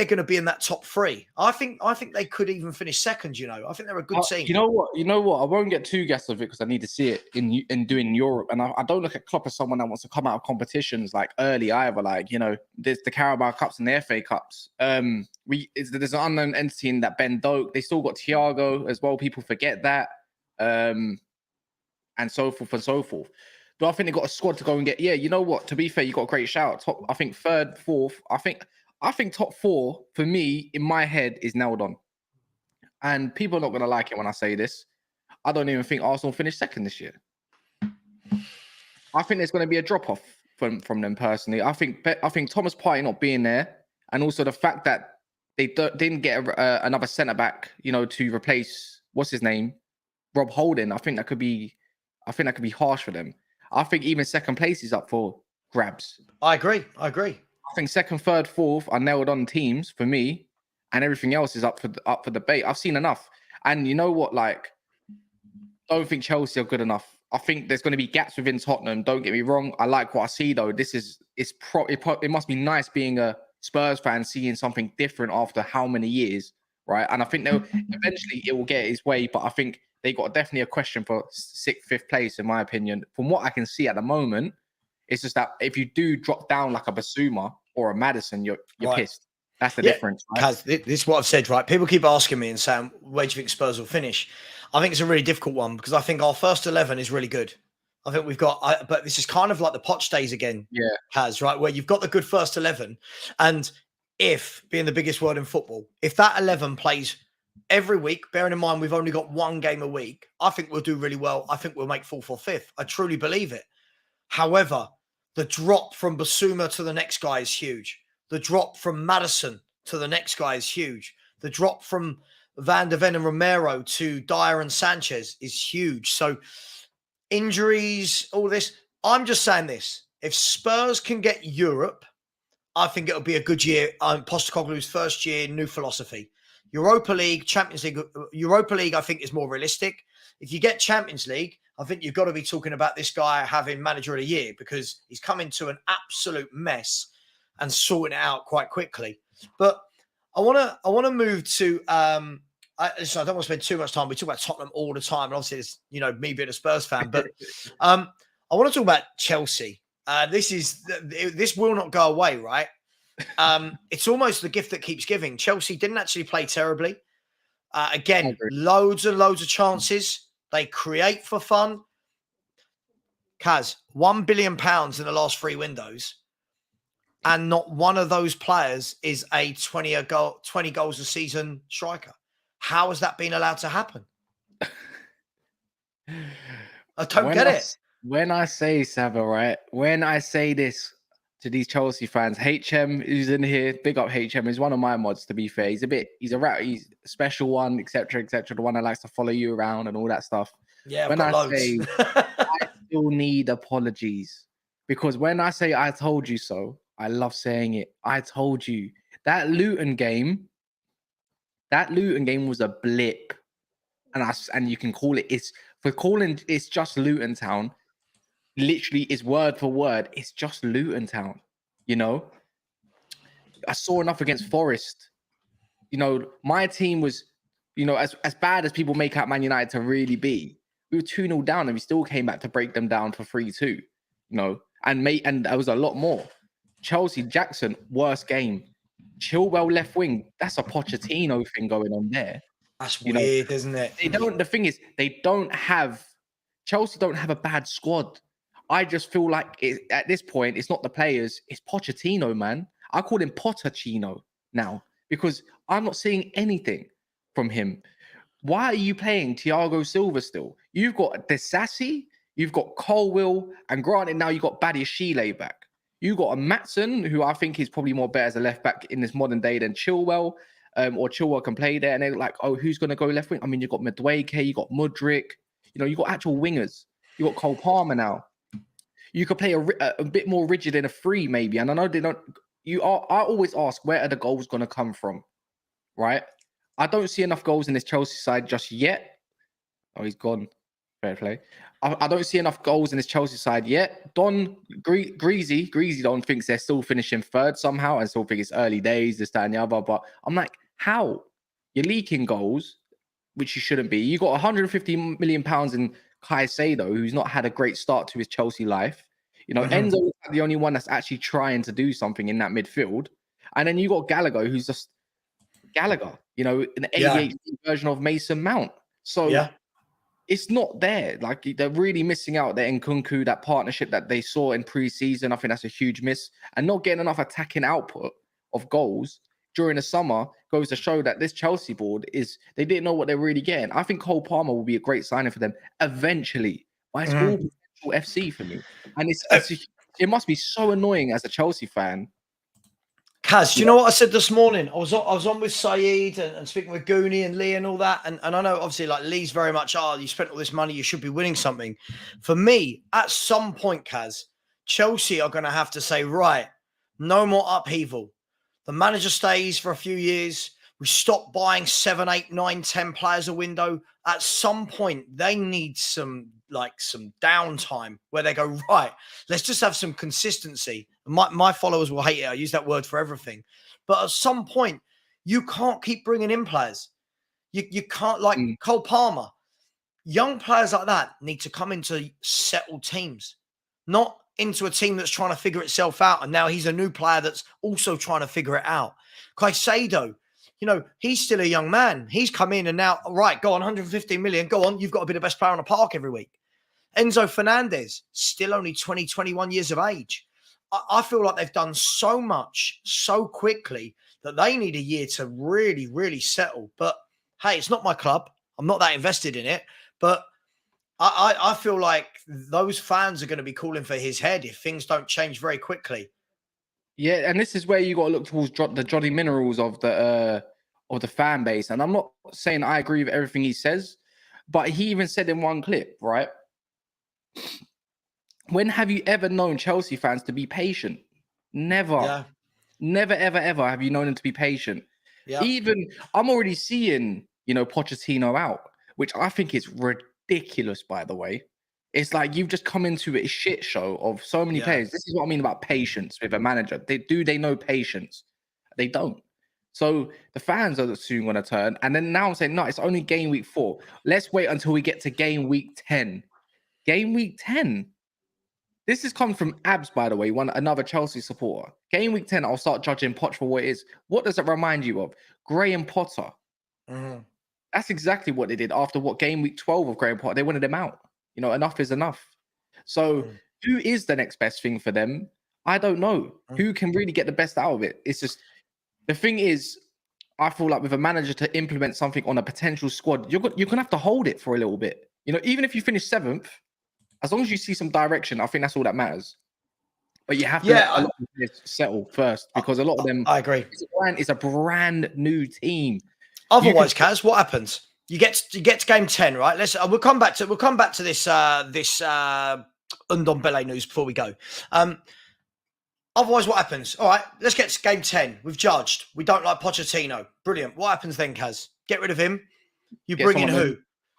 going to be in that top 3. I think they could even finish second. You know, I think they're a good team. You know what? I won't get too gassed of it because I need to see it in doing Europe. And I don't look at Klopp as someone that wants to come out of competitions like early either. Like, you know, there's the Carabao Cups and the FA Cups. There's an unknown entity in that Ben Doak. They still got Thiago as well. People forget that, and so forth and so forth. Do I think they got a squad to go and get? Yeah, you know what? To be fair, you got a great shout. Top, I think 3rd, 4th. I think top 4 for me in my head is nailed on. And people are not going to like it when I say this. I don't even think Arsenal finished 2nd this year. I think there's going to be a drop off from them personally. I think Thomas Partey not being there, and also the fact that they didn't get another centre back, to replace what's his name, Rob Holding. I think that could be harsh for them. I think even second place is up for grabs. I agree. I think second, third, fourth are nailed on teams for me, and everything else is up for debate. I've seen enough, and you know what? Like, don't think Chelsea are good enough. I think there's going to be gaps within Tottenham. Don't get me wrong. I like what I see though. It must be nice being a Spurs fan, seeing something different after how many years, right? And I think eventually it will get its way. But I think they got definitely a question for 6th, 5th place, in my opinion. From what I can see at the moment, it's just that if you do drop down like a Basuma or a Maddison, you're pissed. That's the difference. Right? Kaz, this is what I've said, right? People keep asking me and saying, where do you think Spurs will finish? I think it's a really difficult one because I think our first 11 is really good. I think we've got, but this is kind of like the Poch days again, Kaz, right? Where you've got the good first 11. And if, being the biggest word in football, if that 11 plays every week, bearing in mind we've only got one game a week, I think we'll do really well. I think we'll make 4th or 5th. I truly believe it. However, the drop from Basuma to the next guy is huge. The drop from Maddison to the next guy is huge. The drop from Van de Ven and Romero to Dyer and Sanchez is huge. So injuries, all this. I'm just saying this. If Spurs can get Europe, I think it'll be a good year. Postecoglou's first year, new philosophy. Europa League, Champions League. Europa League, I think, is more realistic. If you get Champions League, I think you've got to be talking about this guy having manager of the year because he's come into an absolute mess and sorting it out quite quickly. But I want to move to I don't want to spend too much time. We talk about Tottenham all the time, and obviously it's me being a Spurs fan. But I want to talk about Chelsea. This will not go away, right? It's almost the gift that keeps giving. Chelsea didn't actually play terribly. Again, loads and loads of chances. They create for fun. Kaz, £1 billion in the last 3 windows. And not one of those players is a 20 goals a season striker. How has that been allowed to happen? I don't get it. When I say, Savva, right? When I say this to these Chelsea fans, HM who's in here, big up HM, is one of my mods, to be fair. He's a special one, etc., the one that likes to follow you around and all that stuff. Yeah, when I say I still need apologies. Because when I say I told you so, I love saying it. I told you. That Luton game was a blip. And you can call it, it's just Luton Town. Literally, is word for word. It's just Luton Town. I saw enough against Forest. My team was, as bad as people make out Man United to really be. We were 2-0 down and we still came back to break them down for 3-2. And there was a lot more. Chelsea, Jackson, worst game. Chilwell left wing. That's a Pochettino thing going on there. That's weird, isn't it? The thing is, Chelsea don't have a bad squad. I just feel like at this point, it's not the players, it's Pochettino, man. I call him Potterchino now because I'm not seeing anything from him. Why are you playing Thiago Silva still? You've got Desassi, you've got Colwill, and granted now you've got Badiashile back. You got a Maatsen, who I think is probably more better as a left back in this modern day than Chilwell, or Chilwell can play there. And they're like, oh, who's going to go left wing? I mean, you've got Madueke, you got Mudryk, you got actual wingers. You got Cole Palmer now. You could play a bit more rigid in a 3 maybe. And I know they don't. I always ask, where are the goals going to come from? Right? I don't see enough goals in this Chelsea side just yet. Oh, he's gone. Fair play. I don't see enough goals in this Chelsea side yet. Greasy Don thinks they're still finishing 3rd somehow. I still think it's early days, this, that, and the other. But I'm like, how? You're leaking goals, which you shouldn't be. You got 150 million pounds in Caicedo, who's not had a great start to his Chelsea life. Enzo is the only one that's actually trying to do something in that midfield. And then you got Gallagher, who's just Gallagher, an ADHD version of Mason Mount. So it's not there. Like, they're really missing out there in Nkunku, that partnership that they saw in pre-season. I think that's a huge miss. And not getting enough attacking output of goals during the summer goes to show that this Chelsea board they didn't know what they're really getting. I think Cole Palmer will be a great signing for them eventually. But it's all potential. FC for me, and it must be so annoying as a Chelsea fan. Kaz, do you know what I said this morning? I was on with Saeed and speaking with Goonie and Lee and all that. And I know obviously like Lee's very much, you spent all this money, you should be winning something. For me, at some point, Kaz, Chelsea are going to have to say, right, no more upheaval. The manager stays for a few years. We stop buying 7, 8, 9, 10 players a window. At some point, they need some downtime where they go, right, let's just have some consistency. My followers will hate it. I use that word for everything. But at some point, you can't keep bringing in players. You can't, like Cole Palmer. Young players like that need to come into settled teams, not into a team that's trying to figure itself out. And now he's a new player that's also trying to figure it out. Caicedo, he's still a young man. He's come in and now, right, go on, 115 million. Go on, you've got to be the best player on the park every week. Enzo Fernandez, still only 20, 21 years of age. I feel like they've done so much so quickly that they need a year to really, really settle. But hey, it's not my club. I'm not that invested in it. But I feel like those fans are going to be calling for his head if things don't change very quickly. Yeah, and this is where you got to look towards the Johnny Minerals of the fan base. And I'm not saying I agree with everything he says, but he even said in one clip, right? When have you ever known Chelsea fans to be patient? Never. Yeah. Never, ever, ever have you known them to be patient. Yeah. Even I'm already seeing, Pochettino out, which I think is ridiculous, by the way. It's like you've just come into a shit show of so many players. This is what I mean about patience with a manager. They know patience? They don't. So the fans are soon going to turn. And then now I'm saying, no, it's only game week 4. Let's wait until we get to game week 10. Game week 10. This is coming from Abs, by the way, another Chelsea supporter. Game week 10, I'll start judging Poch for what it is. What does it remind you of? Graham Potter. Mm-hmm. That's exactly what they did after game week 12 of Graham Potter. They wanted him out. Enough is enough. So who is the next best thing for them? I don't know. Who can really get the best out of it? It's just, the thing is, I feel like with a manager to implement something on a potential squad, you're going to have to hold it for a little bit. Even if you finish 7th, as long as you see some direction, I think that's all that matters. But you have to let a lot of this settle first, because a lot of them. I agree. It's a brand new team. Otherwise, Kaz, what happens? You get to game 10, right? We'll come back to this Ndombele news before we go. Otherwise, what happens? All right, let's get to game 10. We've judged. We don't like Pochettino. Brilliant. What happens then, Kaz? Get rid of him. You bring in who?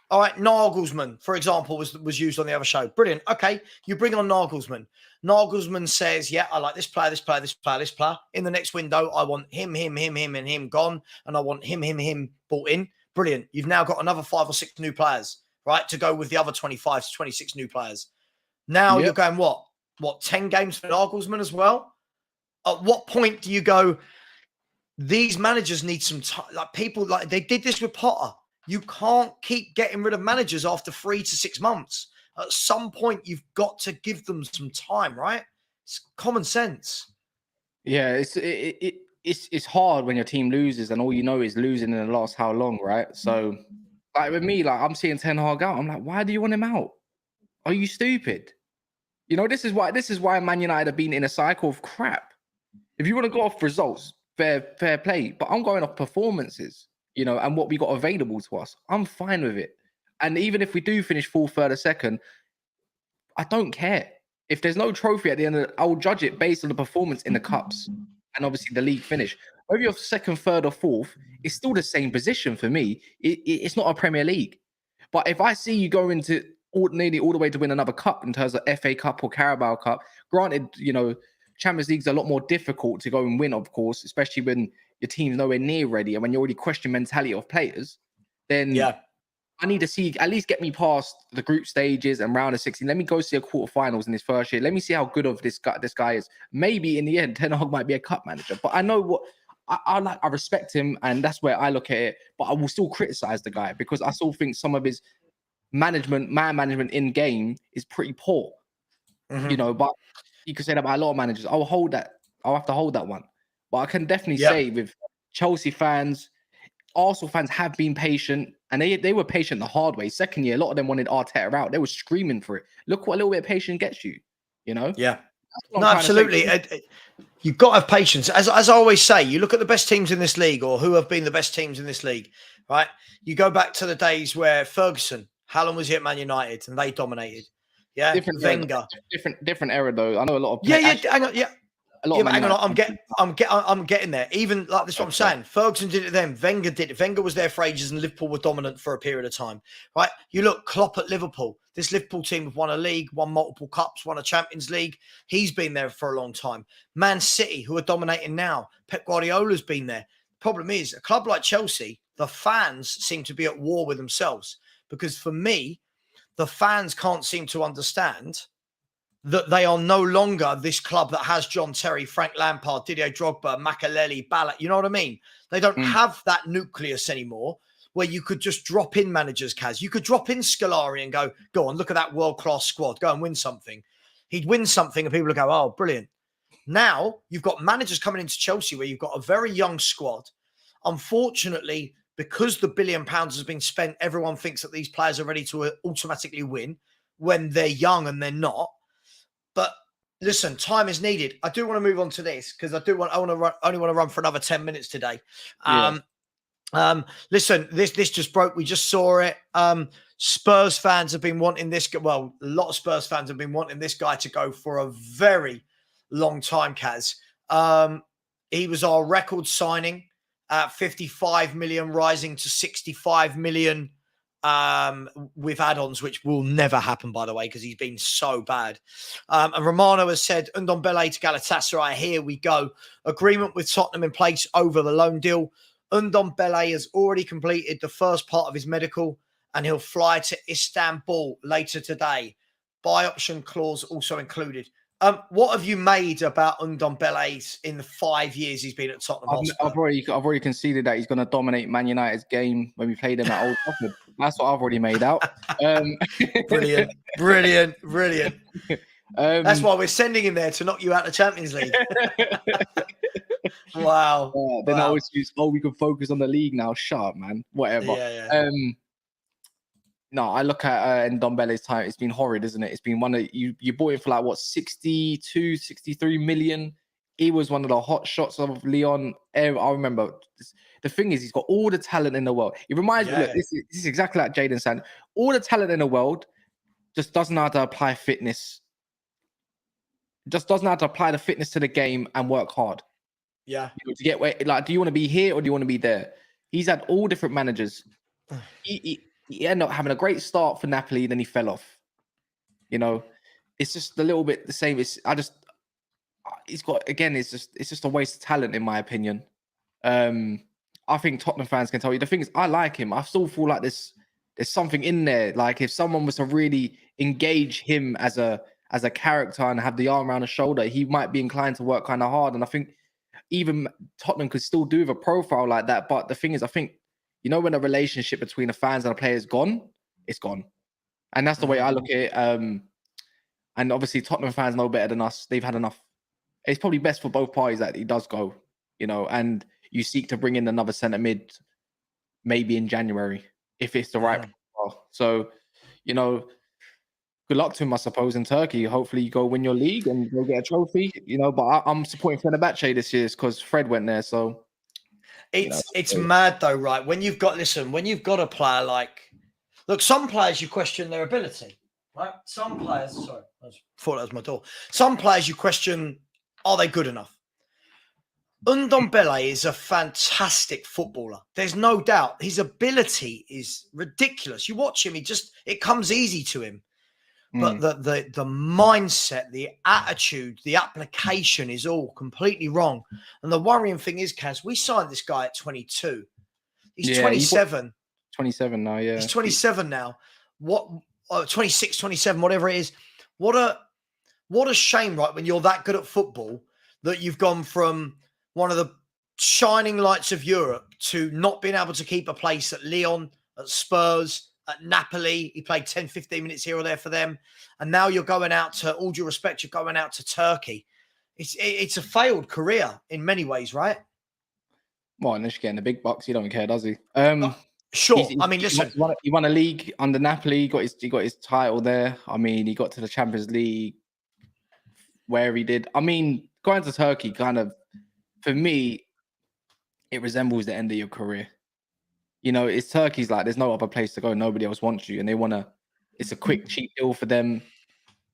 All right, Nagelsmann, for example, was used on the other show. Brilliant. Okay, you bring on Nagelsmann. Nagelsmann says, yeah, I like this player, this player, this player, this player. In the next window, I want him, and him gone, and I want him bought in. Brilliant. You've now got another 5 or 6 new players, right, to go with the other 25 to 26 new players. Now you're going, what, 10 games for Nagelsmann as well? At what point do you go, these managers need some time? Like people, like they did this with Potter. You can't keep getting rid of managers after 3 to 6 months. At some point, you've got to give them some time, right? It's common sense. Yeah, it's hard when your team loses and all you know is losing in the last how long, right? So, like with me, I'm seeing Ten Hag out. I'm like, why do you want him out? Are you stupid? This is why Man United have been in a cycle of crap. If you want to go off results, fair play. But I'm going off performances. And what we got available to us. I'm fine with it. And even if we do finish 4th, 3rd, or 2nd, I don't care. If there's no trophy at the end of it, I'll judge it based on the performance in the cups and obviously the league finish. Whether you're 2nd, 3rd, or 4th, it's still the same position for me. It's not a Premier League. But if I see you go into nearly all the way to win another cup in terms of FA Cup or Carabao Cup, granted, Champions League's a lot more difficult to go and win, of course, especially when your team's nowhere near ready and when you already question mentality of players, then I need to see, at least get me past the group stages and round of 16. Let me go see a quarterfinals in his first year. Let me see how good of this guy is. Maybe in the end, Ten Hag might be a cup manager. But I know what I respect him, and that's where I look at it. But I will still criticize the guy because I still think some of his man management in game is pretty poor. But you could say that about a lot of managers. I'll have to hold that one. But I can definitely say with Chelsea fans, Arsenal fans have been patient, and they were patient the hard way. Second year, a lot of them wanted Arteta out. They were screaming for it. Look what a little bit of patience gets you. You know, Yeah. that's what No, I'm trying to say. absolutely. You've got to have patience. As I always say, you look at the best teams in this league, or who have been the best teams in this league, right? You go back to the days where Ferguson, how long was he at Man United, and they dominated. Yeah, Different era, Wenger. different era though. I know a lot of Yeah, hang on, a lot yeah, of but Man hang on, United I'm getting there. Even like this, is what I'm saying. Ferguson did it then. Wenger did it. Wenger was there for ages, and Liverpool were dominant for a period of time. Right? You look Klopp at Liverpool. This Liverpool team have won a league, won multiple cups, won a Champions League. He's been there for a long time. Man City, who are dominating now. Pep Guardiola's been there. Problem is, a club like Chelsea, the fans seem to be at war with themselves, because for me, the fans can't seem to understand that they are no longer this club that has John Terry, Frank Lampard, Didier Drogba, Makelele, Ballack. You know what I mean? They don't have that nucleus anymore where you could just drop in managers, Kaz. You could drop in Scolari and go on, look at that world-class squad. Go and win something. He'd win something and people would go, oh, brilliant. Now you've got managers coming into Chelsea where you've got a very young squad. Unfortunately, because the £1 billion has been spent, everyone thinks that these players are ready to automatically win when they're young and they're not. But listen, time is needed. I do want to move on to this because only want to run for another 10 minutes today. Listen, this just broke. We just saw it. Spurs fans have been wanting this. Well, a lot of Spurs fans have been wanting this guy to go for a very long time, Kaz. He was our record signing at 55 million, rising to 65 million with add-ons, which will never happen, by the way, because he's been so bad. And Romano has said, Ndombele to Galatasaray, here we go. Agreement with Tottenham in place over the loan deal. Ndombele has already completed the first part of his medical, and he'll fly to Istanbul later today. Buy option clause also included. What have you made about Ndombele in the 5 years he's been at Tottenham Hotspur? I've already conceded that he's going to dominate Man United's game when we played him at Old Trafford. That's what I've already made out. Brilliant. That's why we're sending him there, to knock you out of the Champions League. Wow. Then I always use, we can focus on the league now. Shut up, man. Whatever. Yeah. No, I look at Ndombele's time. It's been horrid, isn't it? It's been one of you bought it for like what 62, 63 million. He was one of the hot shots of Leon. I remember. The thing is, he's got all the talent in the world. It reminds me. Look, this is exactly like Jaden said. All the talent in the world, just doesn't know how to apply fitness. Just doesn't know how to apply the fitness to the game and work hard. Yeah. To get where, like, do you want to be here or do you want to be there? He's had all different managers. He ended up having a great start for Napoli, then he fell off. You know, it's just a little bit the same. It's just a waste of talent, in my opinion. I think Tottenham fans can tell you. The thing is, I like him. I still feel like there's something in there. Like if someone was to really engage him as a character and have the arm around the shoulder, he might be inclined to work kind of hard. And I think even Tottenham could still do with a profile like that. But the thing is, I think, you know, when a relationship between the fans and the player is gone, it's gone. And that's the way I look at it. And obviously Tottenham fans know better than us. They've had enough. It's probably best for both parties that he does go, you know, and you seek to bring in another centre mid maybe in January, if it's the right profile. So, you know, good luck to him, I suppose, in Turkey. Hopefully you go win your league and go get a trophy, you know, but I'm supporting Fenerbahce this year because Fred went there. So it's mad though, right? When you've got a player like, look, some players you question their ability, right? Some players, sorry, I thought that was my door. Some players you question, are they good enough? Ndombele is a fantastic footballer. There's no doubt. His ability is ridiculous. You watch him, it comes easy to him. But the mindset, the attitude, the application is all completely wrong. And the worrying thing is, Kaz, we signed this guy at 22. He's 27. 27 now, yeah. He's 27 now. 26, 27, whatever it is. What a shame, right? When you're that good at football, that you've gone from one of the shining lights of Europe to not being able to keep a place at Lyon, at Spurs, at Napoli. He played 10, 15 minutes here or there for them. And now you're going out to, all due respect, you're going out to Turkey. It's a failed career in many ways, right? Well, unless you're getting the big bucks, he don't care, does he? Sure. I mean, listen, he won a league under Napoli. He got his title there. I mean, he got to the Champions League where he did. I mean, going to Turkey kind of, for me, it resembles the end of your career. You know, it's Turkey's like there's no other place to go. Nobody else wants you, and they want to. It's a quick, cheap deal for them.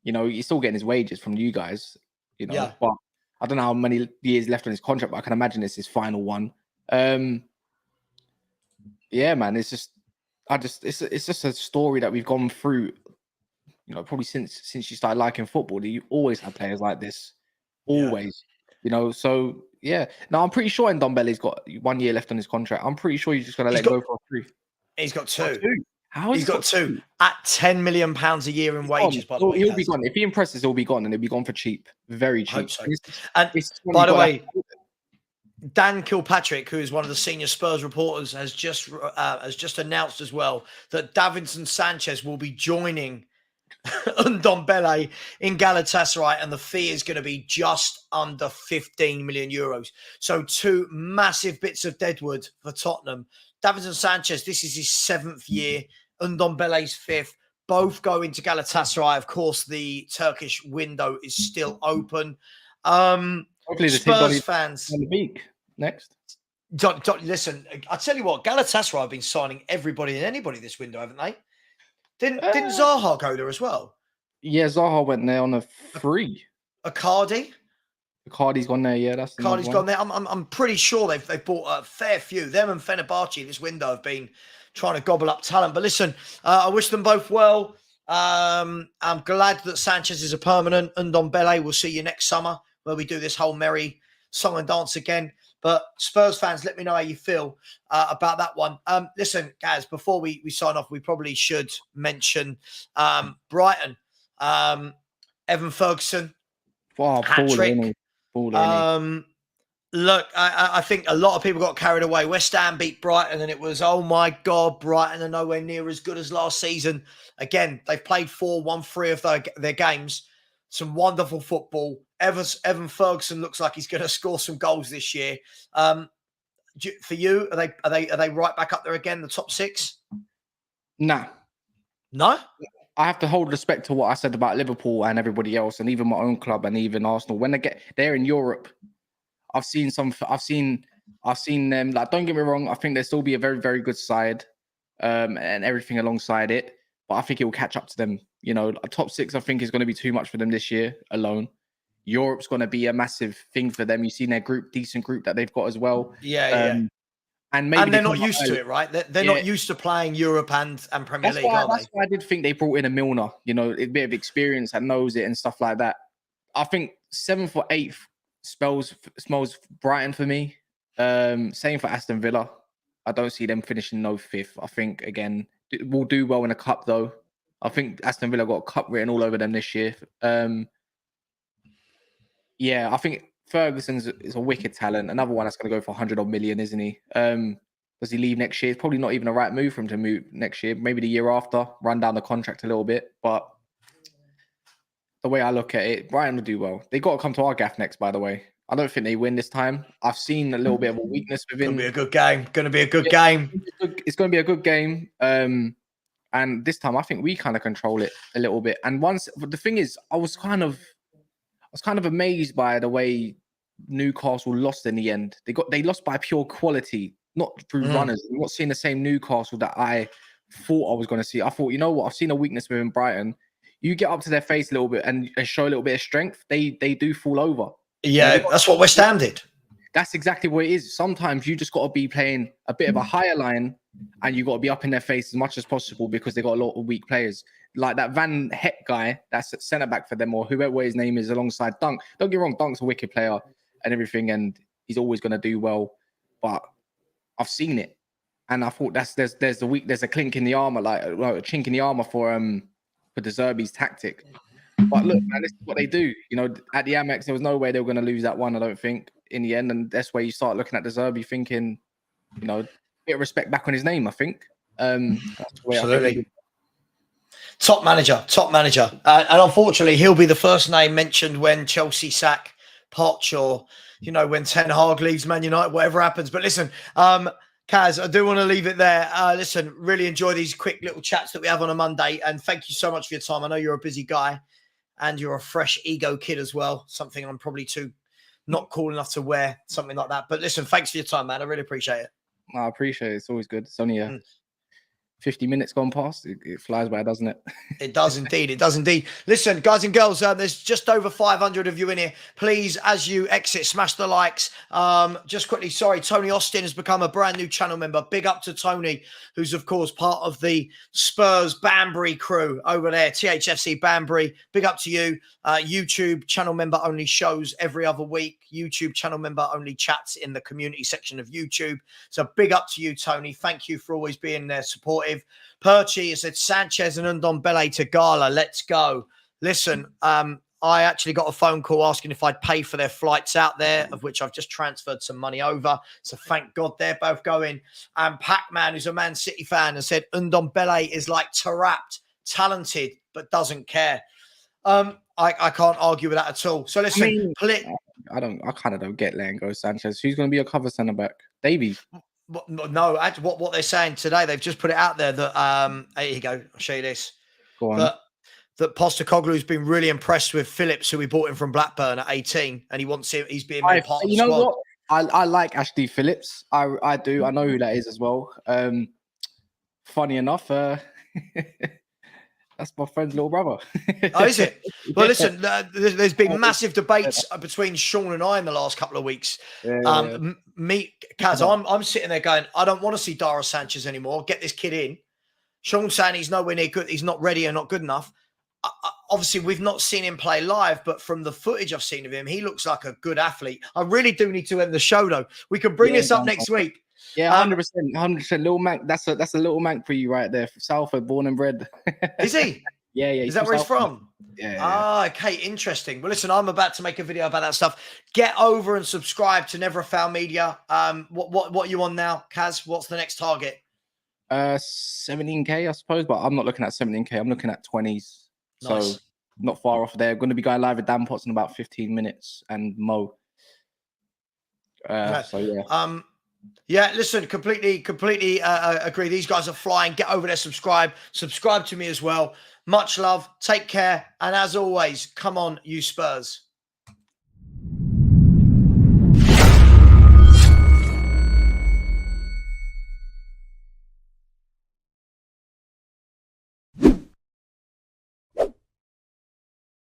You know, he's still getting his wages from you guys. You know, Yeah. but I don't know how many years left on his contract, but I can imagine it's his final one. Yeah, man, it's just a story that we've gone through. You know, probably since you started liking football, that you always have players like this, always. Yeah. You know, so yeah. Now I'm pretty sure Ndombele's got 1 year left on his contract. I'm pretty sure you're just gonna let him go for free. He's got two. How is he's got two at £10 million a year in wages? By the way, he'll be gone. If he impresses, he'll be gone, and he'll be gone for cheap, very cheap. I hope so. And by the way, Dan Kilpatrick, who is one of the senior Spurs reporters, has just announced as well that Davinson Sanchez will be joining Ndombele in Galatasaray, and the fee is going to be just under 15 million euros. So two massive bits of deadwood for Tottenham. Davinson Sanchez, this is his 7th year. Ndombele's 5th. Both go into Galatasaray. Of course, the Turkish window is still open. Hopefully, the Spurs fans on the beak next. Listen, I tell you what, Galatasaray have been signing everybody and anybody this window, haven't they? Didn't Zaha go there as well? Yeah, Zaha went there on a free. Icardi's gone there. Yeah, that's Icardi's gone there. I'm pretty sure they've bought a fair few. Them and Fenerbahce this window have been trying to gobble up talent. But listen, I wish them both well. I'm glad that Sanchez is a permanent. Ndombele, we'll see you next summer where we do this whole merry song and dance again. But Spurs fans, let me know how you feel about that one. Listen, guys, before we sign off, we probably should mention Brighton. Evan Ferguson, hat-trick. Look, I think a lot of people got carried away. West Ham beat Brighton, and it was, oh my God, Brighton are nowhere near as good as last season. Again, they've played won 3 of their games. Some wonderful football. Evan Ferguson looks like he's going to score some goals this year. For you, are they right back up there again, the top 6? Nah. No? I have to hold respect to what I said about Liverpool and everybody else, and even my own club and even Arsenal. When they're in Europe, I've seen them. Like, don't get me wrong, I think they'll still be a very, very good side, and everything alongside it. But I think it will catch up to them. You know, a top 6, I think, is going to be too much for them this year alone. Europe's going to be a massive thing for them. You've seen their decent group that they've got as well. Yeah. And maybe they're not used to it, right? They're not used to playing Europe and Premier League, are they? That's why I did think they brought in a Milner, you know, a bit of experience that knows it and stuff like that. I think 7th or 8th smells Brighton for me. Same for Aston Villa. I don't see them finishing no 5th. I think, again, we'll do well in a cup, though. I think Aston Villa got a cup written all over them this year. Yeah, I think Ferguson's is a wicked talent. Another one that's going to go for 100 odd million, isn't he? Does he leave next year? It's probably not even the right move for him to move next year. Maybe the year after, run down the contract a little bit. But the way I look at it, Brighton will do well. They got to come to our gaff next, by the way. I don't think they win this time. I've seen a little bit of a weakness within. Going to be a good game. Going to be a good game. It's going to be a good game. And this time, I think we kind of control it a little bit. And the thing is, I was kind of amazed by the way Newcastle lost in the end. They lost by pure quality, not through runners. I'm not seeing the same Newcastle that I thought I was going to see. I thought, you know what? I've seen a weakness within Brighton. You get up to their face a little bit and show a little bit of strength, they do fall over. Yeah, that's what West Ham did. That's exactly what it is. Sometimes you just got to be playing a bit of a higher line, and you got to be up in their face as much as possible because they got a lot of weak players. Like that Van Heck guy, that's at centre back for them, or whoever his name is, alongside Dunk. Don't get me wrong, Dunk's a wicked player and everything, and he's always going to do well. But I've seen it, and I thought there's a clink in the armor, like a chink in the armor for De Zerbi's tactic. But look, man, this is what they do. You know, at the Amex, there was no way they were going to lose that one, I don't think, in the end. And that's where you start looking at De Zerbi thinking, you know, a bit of respect back on his name, I think. That's the way absolutely. Top manager. And unfortunately, he'll be the first name mentioned when Chelsea sack Poch or you know, when Ten Hag leaves Man United, whatever happens. But listen, Kaz, I do want to leave it there. Listen, really enjoy these quick little chats that we have on a Monday. And thank you so much for your time. I know you're a busy guy and you're a fresh ego kid as well. Something I'm probably too not cool enough to wear, something like that. But listen, thanks for your time, man. I really appreciate it. I appreciate it. It's always good. It's only 50 minutes gone past. It flies by, doesn't it? It does indeed. It does indeed. Listen, guys and girls, there's just over 500 of you in here. Please, as you exit, smash the likes. Just quickly, sorry, Tony Austin has become a brand new channel member. Big up to Tony, who's, of course, part of the Spurs Banbury crew over there, THFC Banbury. Big up to you. YouTube channel member only shows every other week. YouTube channel member only chats in the community section of YouTube. So big up to you, Tony. Thank you for always being there, supportive. Perchy has said Sanchez and Ndombele to Gala. Let's go. Listen, I actually got a phone call asking if I'd pay for their flights out there, of which I've just transferred some money over. So thank God they're both going. And Pac-Man, who's a Man City fan, has said Ndombele is like trapped, talented, but doesn't care. I can't argue with that at all. So listen, I kind of don't get letting go Sanchez. Who's going to be a cover centre back? Davies. No, actually, what they're saying today, they've just put it out there that here you go. I'll show you this. Go on. That Postecoglou's been really impressed with Phillips, who we bought him from Blackburn at 18, and he wants him. He's being made part of the squad. You know what? I like Ashley Phillips. I do. I know who that is as well. Funny enough, that's my friend's little brother. Oh, is it? Well, listen, there's been massive debates between Sean and I in the last couple of weeks. Me, Kaz, I'm sitting there going, I don't want to see Dara Sanchez anymore. Get this kid in. Sean's saying he's nowhere near good. He's not ready and not good enough. Obviously, we've not seen him play live, but from the footage I've seen of him, he looks like a good athlete. I really do need to end the show, though. We can bring this up next week. Yeah, 100%. Little Mank, that's a little Mank for you right there. Salford, born and bred. Is he? Yeah. Is that where he's from? Yeah. Ah, okay, interesting. Well, listen, I'm about to make a video about that stuff. Get over and subscribe to Never a Foul Media. What are you on now, Kaz? What's the next target? 17K, I suppose, but I'm not looking at 17K. I'm looking at 20s. Nice. So not far off there. Going to be going live with Dan Potts in about 15 minutes and Mo. So yeah. Yeah, listen, completely agree. These guys are flying. Get over there, subscribe to me as well. Much love. Take care. And as always, come on, you Spurs.